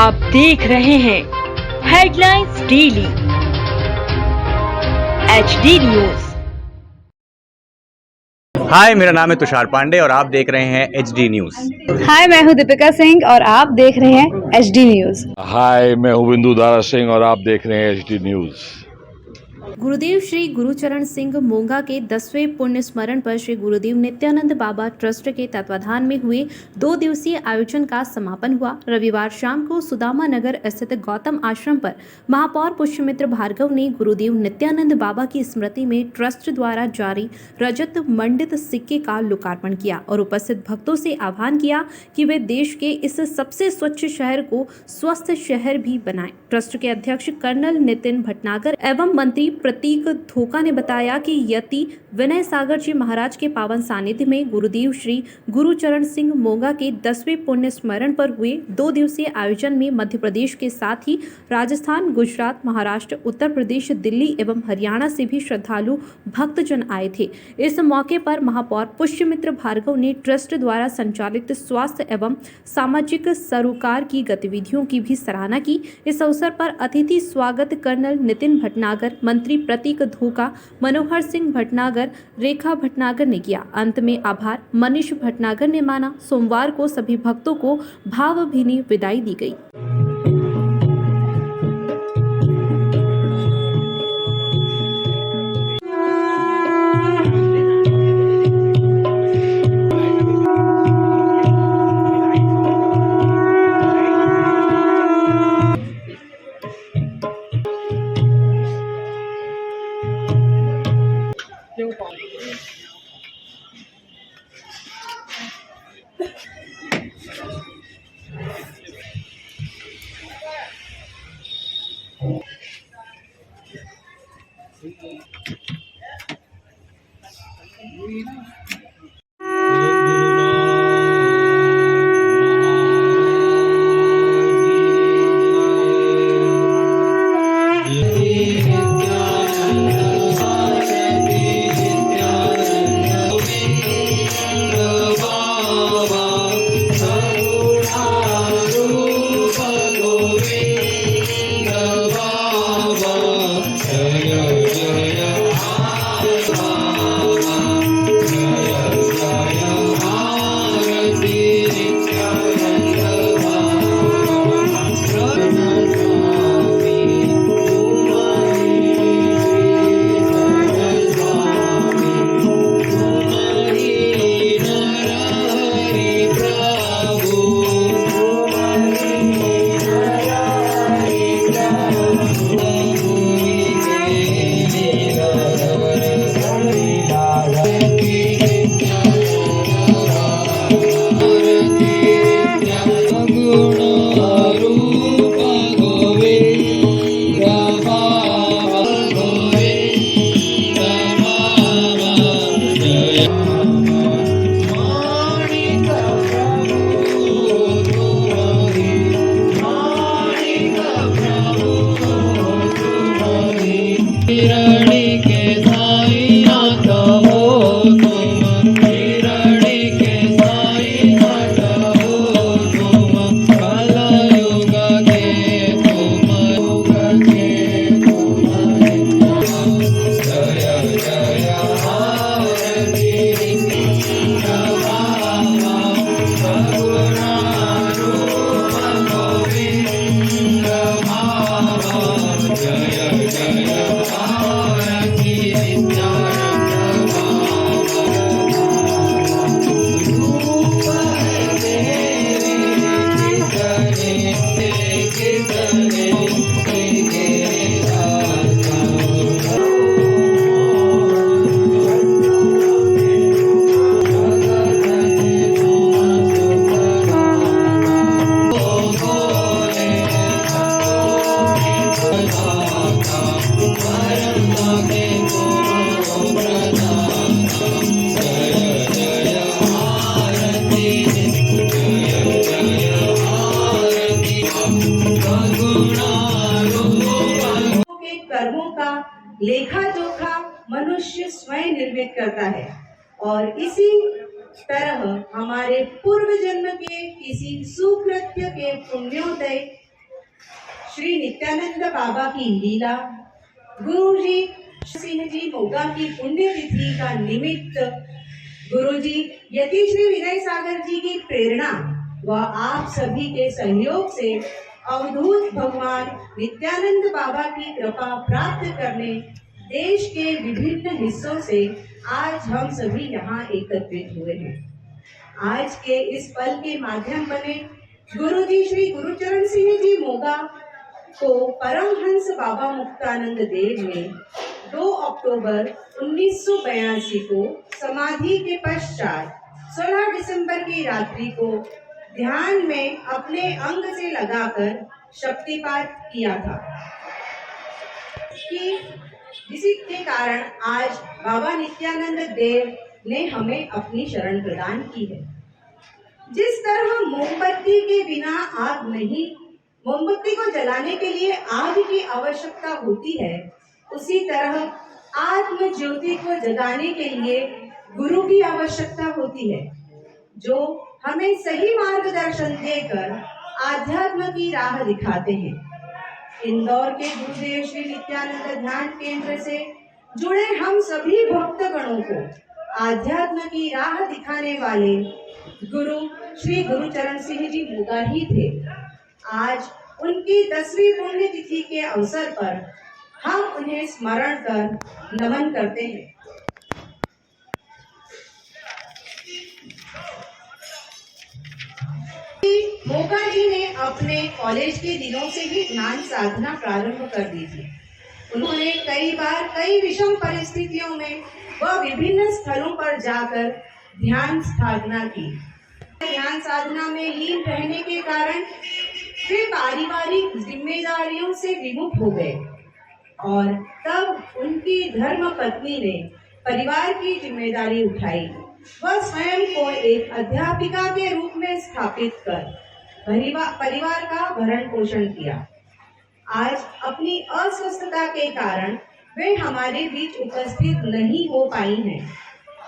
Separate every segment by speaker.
Speaker 1: आप देख रहे हैं हेडलाइंस डेली HD न्यूज।
Speaker 2: हाय, मेरा नाम है तुषार पांडे और आप देख रहे हैं HD न्यूज।
Speaker 3: हाय, मैं हूं दीपिका सिंह और आप देख रहे हैं HD न्यूज।
Speaker 4: हाय, मैं हूं बिंदु दारा सिंह और आप देख रहे हैं HD न्यूज।
Speaker 5: गुरुदेव श्री गुरुचरण सिंह मोंगा के 10वें पुण्य स्मरण पर श्री गुरुदेव नित्यानंद बाबा ट्रस्ट के तत्वाधान में हुए 2 दिवसीय आयोजन का समापन हुआ। रविवार शाम को सुदामा नगर स्थित गौतम आश्रम पर महापौर पुष्यमित्र भार्गव ने गुरुदेव नित्यानंद बाबा की स्मृति में ट्रस्ट द्वारा जारी रजत मंडित सिक्के का लोकार्पण किया और उपस्थित भक्तों से आह्वान किया कि वे देश के इस सबसे स्वच्छ शहर को स्वस्थ शहर भी बनाएं। ट्रस्ट के अध्यक्ष कर्नल नितिन भटनागर एवं मंत्री प्रतीक धोका ने बताया कि यति विनय सागर जी महाराज के पावन सानिध्य में गुरुदेव श्री गुरुचरण सिंह मोंगा के 10वें पुण्य स्मरण पर हुए 2 दिवसीय आयोजन में मध्य प्रदेश के साथ ही राजस्थान, गुजरात, महाराष्ट्र, उत्तर प्रदेश, दिल्ली एवं हरियाणा से भी श्रद्धालु भक्तजन आए थे। इस मौके पर महापौर पुष्यमित्र भार्गव ने ट्रस्ट द्वारा संचालित स्वास्थ्य एवं सामाजिक सरोकार की गतिविधियों की भी सराहना की। इस अवसर पर अतिथि स्वागत कर्नल नितिन भटनागर, मंत्री प्रतीक धोका, मनोहर सिंह भटनागर, रेखा भटनागर ने किया। अंत में आभार मनीष भटनागर ने माना। सोमवार को सभी भक्तों को भावभीनी विदाई दी गई।
Speaker 6: कर्मों का लेखा जोखा मनुष्य स्वयं निर्मित करता है और इसी तरह हमारे पूर्व जन्म के किसी सुकृत्य के पुण्योदय श्री नित्यानंद बाबा की लीला, गुरु जी सिंह जी मोगा की पुण्यतिथि का निमित्त, गुरु जी यति श्री विनय सागर जी की प्रेरणा व आप सभी के सहयोग से अवधूत भगवान नित्यानंद बाबा की कृपा प्राप्त करने देश के विभिन्न हिस्सों से आज हम सभी यहाँ एकत्रित हुए हैं। आज के इस पल के माध्यम बने गुरु जी श्री गुरुचरण सिंह जी मोगा को परमहंस बाबा मुक्तानंद देव ने 2 अक्टूबर 1982 को समाधि के पश्चात 16 दिसंबर की रात्रि को ध्यान में अपने अंग से लगाकर शक्तिपात किया था कि जिसके कारण आज बाबा नित्यानंद देव ने हमें अपनी शरण प्रदान की है। जिस तरह मोमबत्ती के बिना आग नहीं, मोमबत्ती को जलाने के लिए आग की आवश्यकता होती है, उसी तरह आत्म ज्योति को जगाने के लिए गुरु की आवश्यकता होती है, जो हमें सही मार्गदर्शन देकर आध्यात्म की राह दिखाते हैं। इंदौर के गुरुदेव श्री नित्यानंद ध्यान केंद्र से जुड़े हम सभी भक्तगणों को आध्यात्म की राह दिखाने वाले गुरु श्री गुरुचरण सिंह जी मोगा ही थे। आज उनकी 10वीं पुण्यतिथि के अवसर पर हम उन्हें स्मरण कर नमन करते हैं। मोगा जी ने अपने कॉलेज के दिनों से ही ध्यान साधना प्रारंभ कर दी थी। उन्होंने कई बार कई विषम परिस्थितियों में व विभिन्न स्थलों पर जाकर ध्यान साधना की। ध्यान साधना में लीन रहने के कारण वे पारिवारिक जिम्मेदारियों से विमुख हो गए और तब उनकी धर्म पत्नी ने परिवार की जिम्मेदारी उठाई। वह स्वयं को एक अध्यापिका के रूप में स्थापित कर परिवार का भरण पोषण किया। आज अपनी अस्वस्थता के कारण वे हमारे बीच उपस्थित नहीं हो पाई हैं।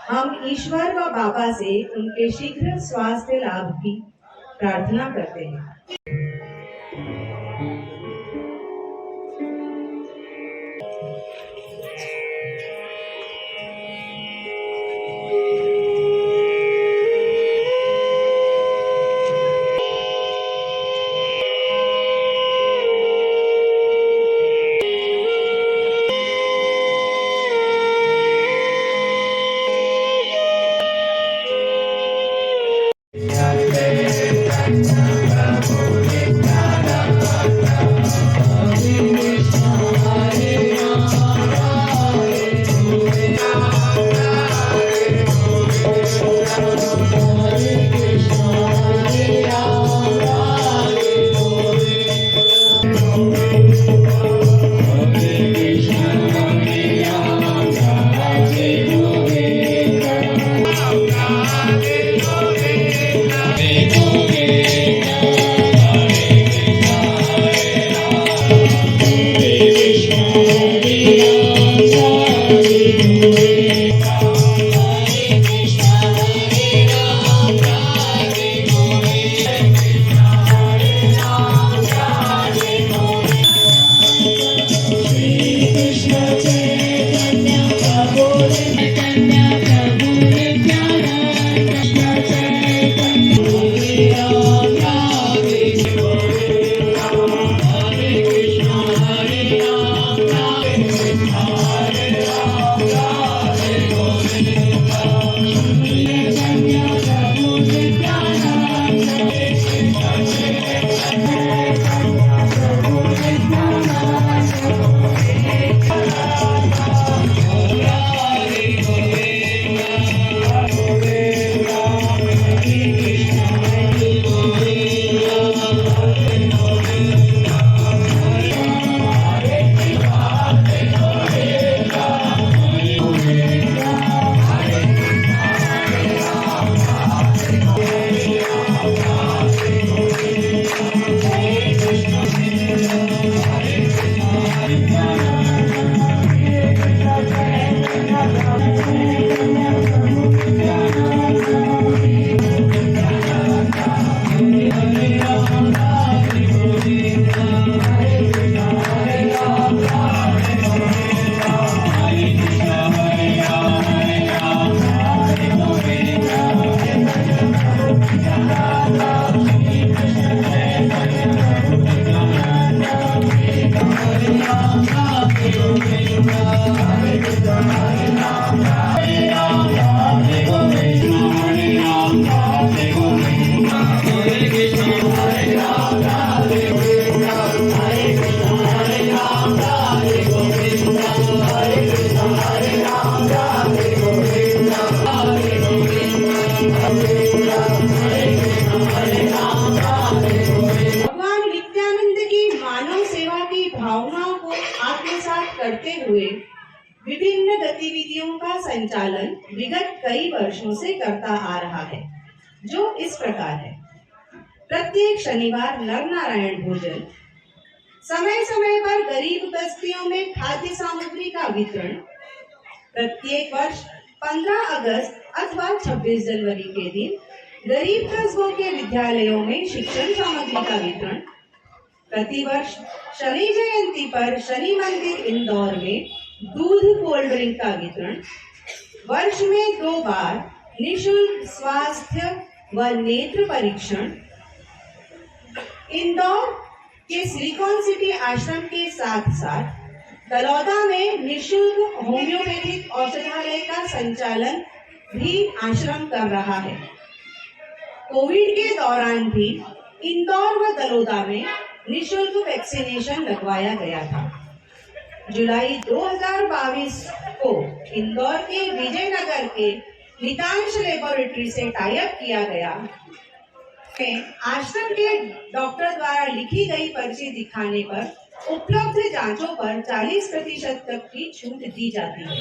Speaker 6: हम ईश्वर व बाबा से उनके शीघ्र स्वास्थ्य लाभ की प्रार्थना करते हैं। भगवान नित्यानंद की मानव सेवा की भावनाओं को आत्मसात करते हुए विभिन्न गतिविधियों का संचालन विगत कई वर्षों से करता आ रहा है, जो इस प्रकार है। प्रत्येक शनिवार नर नारायण भोजन, समय समय पर गरीब बस्तियों में खाद्य सामग्री का वितरण, प्रत्येक वर्ष 15 अगस्त अथवा 26 जनवरी के दिन गरीब कस्बों के विद्यालयों में शिक्षण सामग्री का वितरण, प्रतिवर्ष शनि जयंती पर शनि मंदिर इंदौर में दूध कोल्ड ड्रिंक का वितरण, वर्ष में 2 बार निशुल्क स्वास्थ्य व नेत्र परीक्षण, इंदौर के सिलिकॉन सिटी आश्रम के साथ साथ तलौदा में निशुल्क होम्योपैथिक औषधालय का संचालन भी आश्रम कर रहा है। कोविड के दौरान भी इंदौर व तलौदा में निशुल्क वैक्सीनेशन लगवाया गया था। जुलाई 2022 को इंदौर के विजयनगर के नितांश लेबोरेटरी से टाई अप किया गया। आश्रम के डॉक्टर द्वारा लिखी गई पर्ची दिखाने पर उपलब्ध जांचों पर 40% तक की छूट दी जाती है।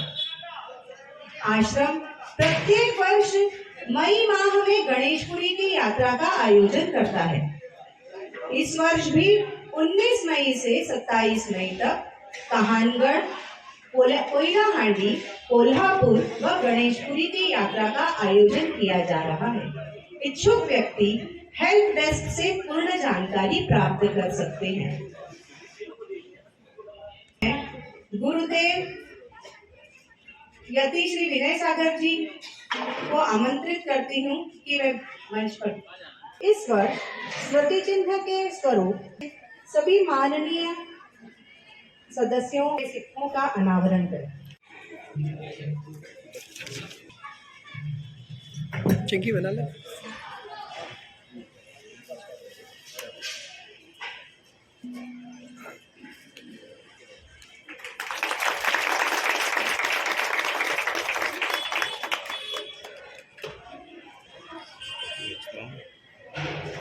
Speaker 6: आश्रम प्रत्येक वर्ष मई माह में गणेशपुरी की यात्रा का आयोजन करता है। इस वर्ष भी 19 मई से 27 मई तक कहानगढ़, कोयलाहांडी, कोल्हापुर व गणेशपुरी की यात्रा का आयोजन किया जा रहा है। इच्छुक व्यक्ति हेल्प डेस्क से पूर्ण जानकारी प्राप्त कर सकते हैं। गुरुदेव यति श्री विनय सागर जी को आमंत्रित करती हूँ कि वे मंच पर इस वर्ष स्मृति चिन्ह के स्वरूप सभी माननीय सदस्यों के सिक्कों का अनावरण करें।
Speaker 7: चिंकी बना ले।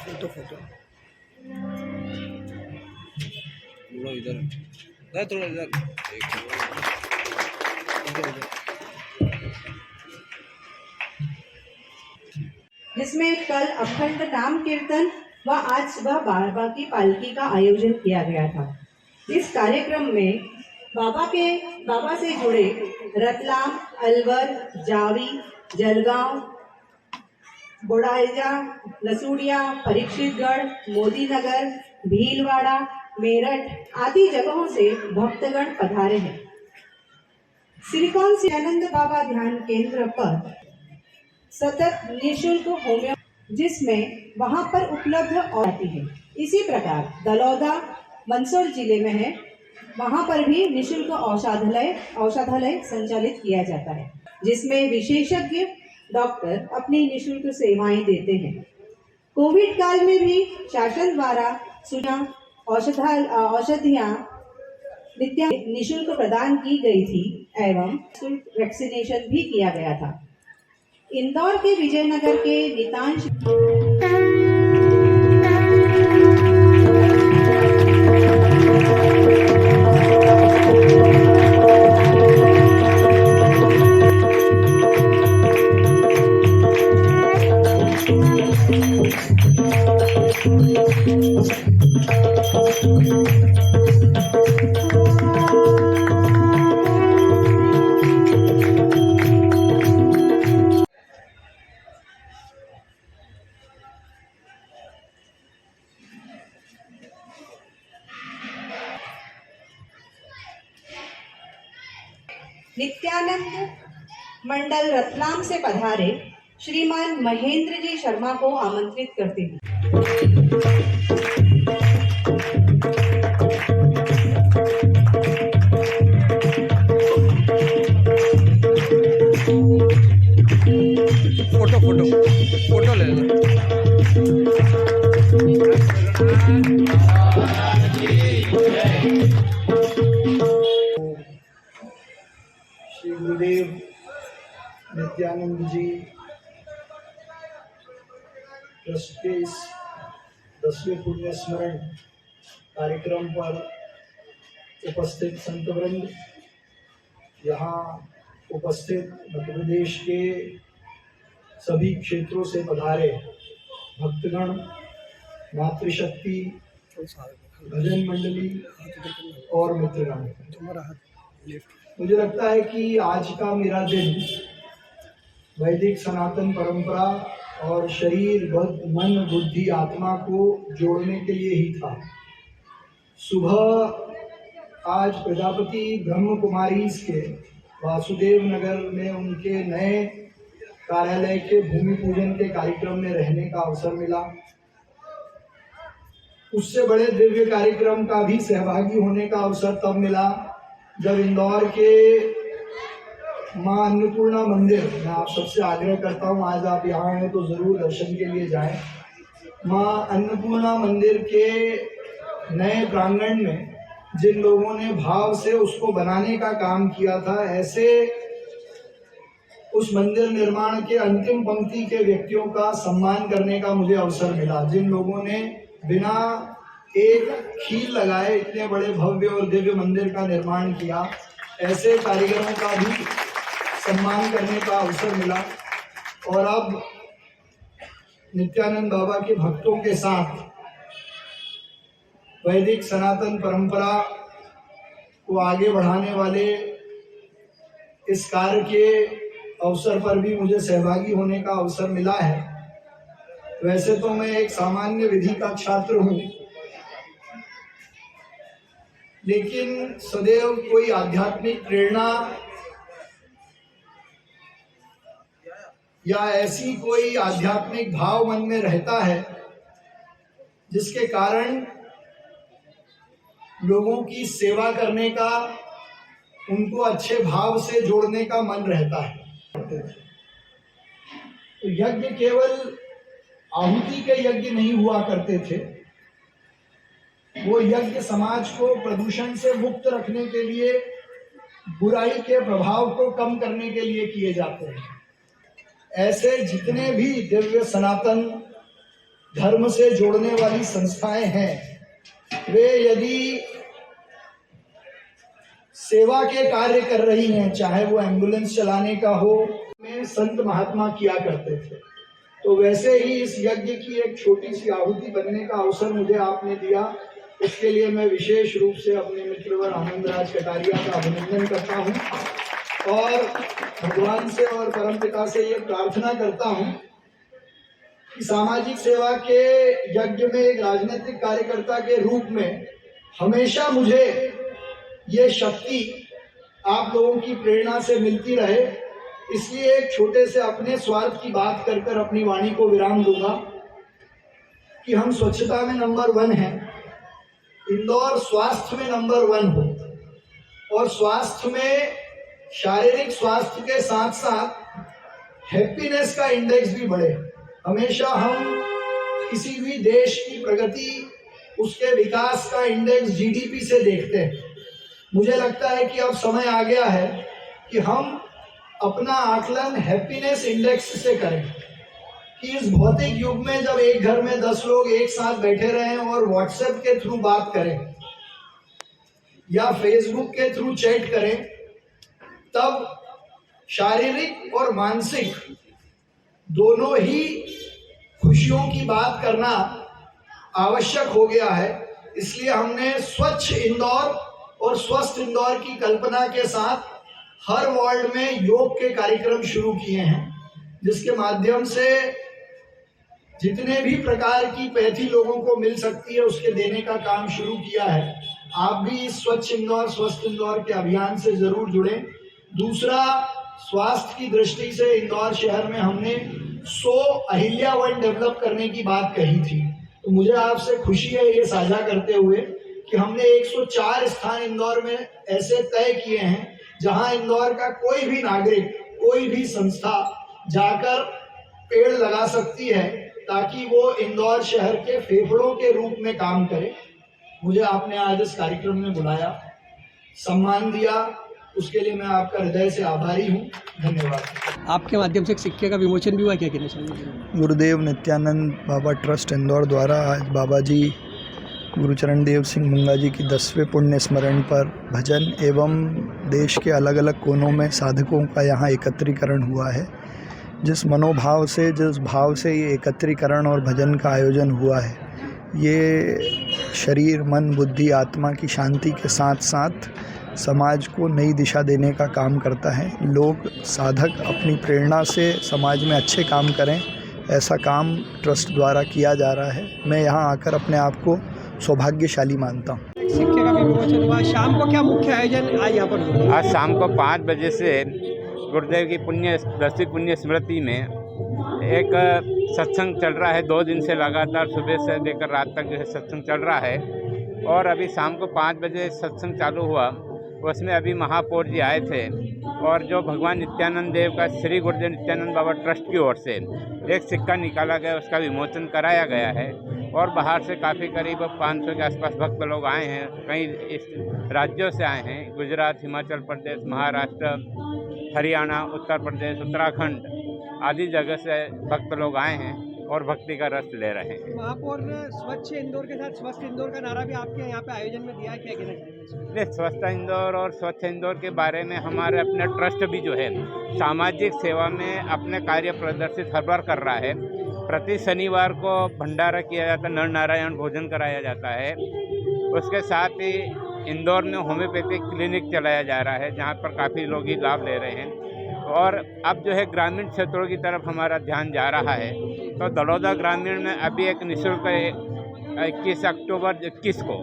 Speaker 7: फोटो थोड़ा इधर, थोड़ा इधर,
Speaker 6: जिसमें कल अखंड नाम कीर्तन व आज सुबह बाबा की पालकी का आयोजन किया गया था। इस कार्यक्रम में बाबा से जुड़े रतलाम, अलवर, जावी, जलगांव, बोड़ाइजा, लसूड़िया, परीक्षितगढ़, मोदीनगर, भीलवाड़ा, मेरठ आदि जगहों से भक्तगण पधारे हैं। सिलिकॉन से आनंद बाबा ध्यान केंद्र पर सतत निःशुल्क होम्यो जिसमें वहां पर उपलब्ध आती है। इसी प्रकार दलौदा मंदसौर जिले में है, वहां पर भी निःशुल्क औषधालय संचालित किया जाता है, जिसमें विशेषज्ञ डॉक्टर अपनी निःशुल्क सेवाएं देते हैं। कोविड काल में भी शासन द्वारा औषधियां निःशुल्क प्रदान की गई थी एवं निःशुल्क वैक्सीनेशन भी किया गया था। इंदौर के विजयनगर के नितांश नित्यानंद मंडल रतलाम से पधारे श्रीमान महेंद्र जी शर्मा को आमंत्रित करती हूँ।
Speaker 8: नित्यानंद जी ट्रस्ट के इस 10वें पुण्य स्मरण कार्यक्रम पर उपस्थित संतवृंद, यहाँ उपस्थित मध्य प्रदेश के सभी क्षेत्रों से पधारे भक्तगण, मातृशक्ति, भजन मंडली और मित्रगण, मुझे लगता है कि आज का मेरा दिन वैदिक सनातन परंपरा और शरीर, मन, बुद्धि, आत्मा को जोड़ने के लिए ही था। सुबह आज प्रजापति ब्रह्म कुमारीज के वासुदेव नगर में उनके नए कार्यालय के भूमि पूजन के कार्यक्रम में रहने का अवसर मिला। उससे बड़े दिव्य कार्यक्रम का भी सहभागी होने का अवसर तब मिला जब इंदौर के मां अन्नपूर्णा मंदिर, मैं आप सबसे आग्रह करता हूं आज आप यहाँ हैं तो जरूर दर्शन के लिए जाएं। मां अन्नपूर्णा मंदिर के नए प्रांगण में जिन लोगों ने भाव से उसको बनाने का काम किया था, ऐसे उस मंदिर निर्माण के अंतिम पंक्ति के व्यक्तियों का सम्मान करने का मुझे अवसर मिला, जिन लोगों ने बिना एक कील लगाए इतने बड़े भव्य और दिव्य मंदिर का निर्माण किया। ऐसे कारीगरों का भी सम्मान करने का अवसर मिला। और अब नित्यानंद बाबा के भक्तों के साथ वैदिक सनातन परंपरा को आगे बढ़ाने वाले इस कार्य के अवसर पर भी मुझे सहभागी होने का अवसर मिला है। वैसे तो मैं एक सामान्य विधि का छात्र हूँ, लेकिन सदैव कोई आध्यात्मिक प्रेरणा या ऐसी कोई आध्यात्मिक भाव मन में रहता है जिसके कारण लोगों की सेवा करने का, उनको अच्छे भाव से जोड़ने का मन रहता है। तो यज्ञ केवल आहुति के यज्ञ नहीं हुआ करते थे, वो यज्ञ समाज को प्रदूषण से मुक्त रखने के लिए, बुराई के प्रभाव को कम करने के लिए किए जाते हैं। ऐसे जितने भी दिव्य सनातन धर्म से जोड़ने वाली संस्थाएं हैं, वे यदि सेवा के कार्य कर रही हैं, चाहे वो एम्बुलेंस चलाने का हो, में संत महात्मा किया करते थे, तो वैसे ही इस यज्ञ की एक छोटी सी आहुति बनने का अवसर मुझे आपने दिया। इसके लिए मैं विशेष रूप से अपने मित्रवर आनंदराज कटारिया का अभिनंदन करता हूं और भगवान से और परमपिता से ये प्रार्थना करता हूं कि सामाजिक सेवा के यज्ञ में एक राजनीतिक कार्यकर्ता के रूप में हमेशा मुझे ये शक्ति आप लोगों की प्रेरणा से मिलती रहे। इसलिए एक छोटे से अपने स्वार्थ की बात कर कर अपनी वाणी को विराम दूंगा कि हम स्वच्छता में नंबर 1 हैं, इंदौर स्वास्थ्य में नंबर 1 हो और स्वास्थ्य में शारीरिक स्वास्थ्य के साथ साथ हैप्पीनेस का इंडेक्स भी बढ़े। हमेशा हम किसी भी देश की प्रगति, उसके विकास का इंडेक्स जीडीपी से देखते हैं। मुझे लगता है कि अब समय आ गया है कि हम अपना आकलन हैप्पीनेस इंडेक्स से करें कि इस भौतिक युग में जब एक घर में 10 लोग एक साथ बैठे रहें और व्हाट्सएप के थ्रू बात करें या फेसबुक के थ्रू चैट करें, तब शारीरिक और मानसिक दोनों ही खुशियों की बात करना आवश्यक हो गया है। इसलिए हमने स्वच्छ इंदौर और स्वस्थ इंदौर की कल्पना के साथ हर वार्ड में योग के कार्यक्रम शुरू किए हैं, जिसके माध्यम से जितने भी प्रकार की पैथी लोगों को मिल सकती है उसके देने का काम शुरू किया है। आप भी इस स्वच्छ इंदौर स्वस्थ इंदौर के अभियान से जरूर जुड़ें। दूसरा, स्वास्थ्य की दृष्टि से इंदौर शहर में हमने 100 अहिल्या वन डेवलप करने की बात कही थी, तो मुझे आपसे खुशी है ये साझा करते हुए कि हमने 104 स्थान इंदौर में ऐसे तय किए हैं जहां इंदौर का कोई भी नागरिक, कोई भी संस्था जाकर पेड़ लगा सकती है ताकि वो इंदौर शहर के फेफड़ों के रूप में काम करे। मुझे आपने आज इस कार्यक्रम में बुलाया, सम्मान दिया उसके लिए मैं आपका हृदय से आभारी हूँ। धन्यवाद।
Speaker 7: आपके माध्यम से एक सिक्के का विमोचन भी हुआ, क्या कहना चाहिए?
Speaker 8: गुरुदेव नित्यानंद बाबा ट्रस्ट इंदौर द्वारा आज बाबा जी गुरुचरण देव सिंह मुंगा जी की 10वें पुण्य स्मरण पर भजन एवं देश के अलग अलग कोनों में साधकों का यहाँ एकत्रीकरण हुआ है। जिस मनोभाव से, जिस भाव से ये एकत्रीकरण और भजन का आयोजन हुआ है, ये शरीर, मन, बुद्धि, आत्मा की शांति के साथ साथ समाज को नई दिशा देने का काम करता है। लोग, साधक अपनी प्रेरणा से समाज में अच्छे काम करें, ऐसा काम ट्रस्ट द्वारा किया जा रहा है। मैं यहाँ आकर अपने आप को सौभाग्यशाली मानता हूँ।
Speaker 7: सिक्के का भी विमोचन हुआ। शाम को क्या मुख्य आयोजन आज यहाँ पर हुआ?
Speaker 2: आज शाम को 5 बजे से गुरुदेव की 10वीं पुण्य स्मृति में एक सत्संग चल रहा है। 2 दिन से लगातार सुबह से लेकर रात तक जो है सत्संग चल रहा है। और अभी शाम को 5 बजे सत्संग चालू हुआ, उसमें अभी महापौर जी आए थे और जो भगवान नित्यानंद देव का श्री गुरुदेव नित्यानंद बाबा ट्रस्ट की ओर से एक सिक्का निकाला गया, उसका विमोचन कराया गया है। और बाहर से काफ़ी करीब 500 के आसपास भक्त लोग आए हैं। कई इस राज्यों से आए हैं, गुजरात, हिमाचल प्रदेश, महाराष्ट्र, हरियाणा, उत्तर प्रदेश, उत्तराखंड आदि जगह से भक्त लोग आए हैं और भक्ति का रस ले रहे हैं।
Speaker 7: महापौर ने स्वच्छ इंदौर के साथ स्वस्थ इंदौर का नारा भी आपके यहाँ पे आयोजन में दिया है, क्या कहना चाहिए?
Speaker 2: नहीं, स्वस्थ इंदौर और स्वच्छ इंदौर के बारे में हमारे अपने ट्रस्ट भी जो है सामाजिक सेवा में अपने कार्य प्रदर्शित हर बार कर रहा है। प्रति शनिवार को भंडारा किया जाता है, नर नारायण भोजन कराया जाता है। उसके साथ ही इंदौर में होम्योपैथिक क्लिनिक चलाया जा रहा है, जहाँ पर काफ़ी लोग ही लाभ ले रहे हैं। और अब जो है ग्रामीण क्षेत्रों की तरफ हमारा ध्यान जा रहा है। तो दलोदा ग्रामीण में अभी एक निःशुल्क 21 अक्टूबर 21 को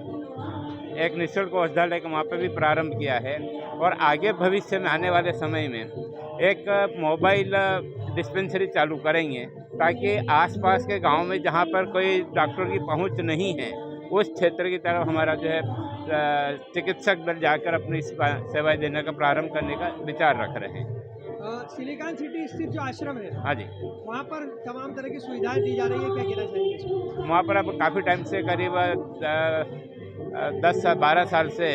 Speaker 2: एक निःशुल्क औषधालय का वहाँ पर भी प्रारंभ किया है। और आगे भविष्य में आने वाले समय में एक मोबाइल डिस्पेंसरी चालू करेंगे, ताकि आसपास के गांव में जहाँ पर कोई डॉक्टर की पहुँच नहीं है, उस क्षेत्र की तरफ हमारा जो है चिकित्सक दल जाकर अपनी सेवाएं देने का प्रारंभ करने का विचार रख रहे हैं।
Speaker 7: सिलिकॉन सिटी स्थित जो आश्रम है,
Speaker 2: हाँ जी,
Speaker 7: वहाँ पर तमाम तरह की सुविधाएं दी जा रही है, क्या कहना चाहिए?
Speaker 2: वहाँ पर अब काफ़ी टाइम से करीब 10-12 साल से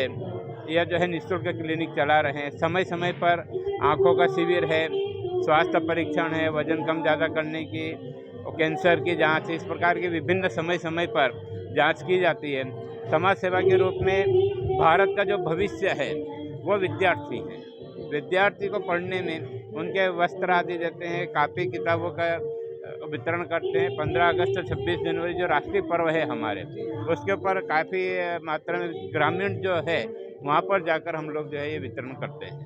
Speaker 2: यह जो है निःशुल्क क्लिनिक चला रहे हैं। समय समय पर आँखों का शिविर है, स्वास्थ्य परीक्षण है, वजन कम ज़्यादा करने की, और कैंसर की जांच, इस प्रकार की विभिन्न समय समय पर जांच की जाती है। समाज सेवा के रूप में भारत का जो भविष्य है वो विद्यार्थी हैं। विद्यार्थी को पढ़ने में उनके वस्त्र आदि देते हैं, कापी किताबों का वितरण करते हैं। 15 अगस्त 26 जनवरी जो राष्ट्रीय पर्व है हमारे, उसके ऊपर काफ़ी मात्रा में ग्रामीण जो है वहाँ पर जाकर हम लोग जो है ये वितरण करते हैं।